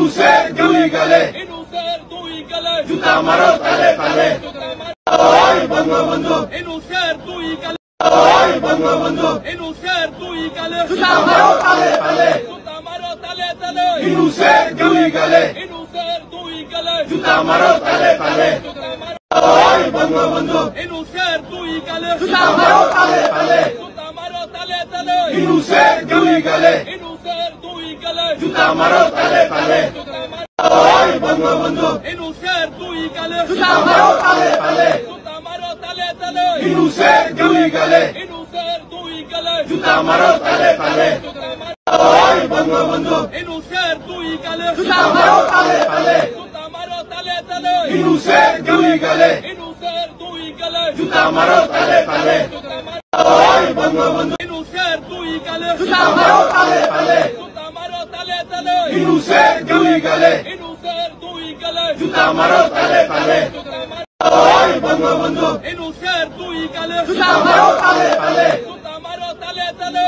ইনুসের দুই গালে জুতা মারো তালে তালে ওই বঙ্গবন্ধু ইনুসের দুই গালে ওই বঙ্গবন্ধু ইনুসের দুই গালে জুতা মারো তালে তালে জুতা মারো তালে তালে ইনুসের দুই গালে ইনুসের দুই গালে জুতা মারো তালে তালে ওই বঙ্গবন্ধু ইনুসের দুই গালে জুতা মারো তালে তালে জুতা মারো তালে তালে ইনুসের দুই গালে ইনুসের দুই গালে জুতা মারো তালে তালে ওই বঙ্গবন্ধু ইনুসের দুই গালে জুতা মারো তালে তালে জুতা মারো তালে তালে ইনুসের দুই গালে ইনুসের দুই গালে জুতা মারো তালে তালে ওই বঙ্গবন্ধু ইনুসের দুই গালে জুতা মারো তালে তালে জুতা মারো তালে তালে ইনুসের দুই গালে ইনুসের দুই গালে জুতা মারো তালে তালে ওই বঙ্গবন্ধু ইনুসের দুই গালে জুতা মারো তালে তালে জুতা মারো তালে তালে ইনুসের দুই গালে ইনুসের দুই গালে জুতা মারো তালে তালে ওই বঙ্গবন্ধু ইনুসের দুই গালে জুতা মারো তালে তালে জুতা মারো তালে তালে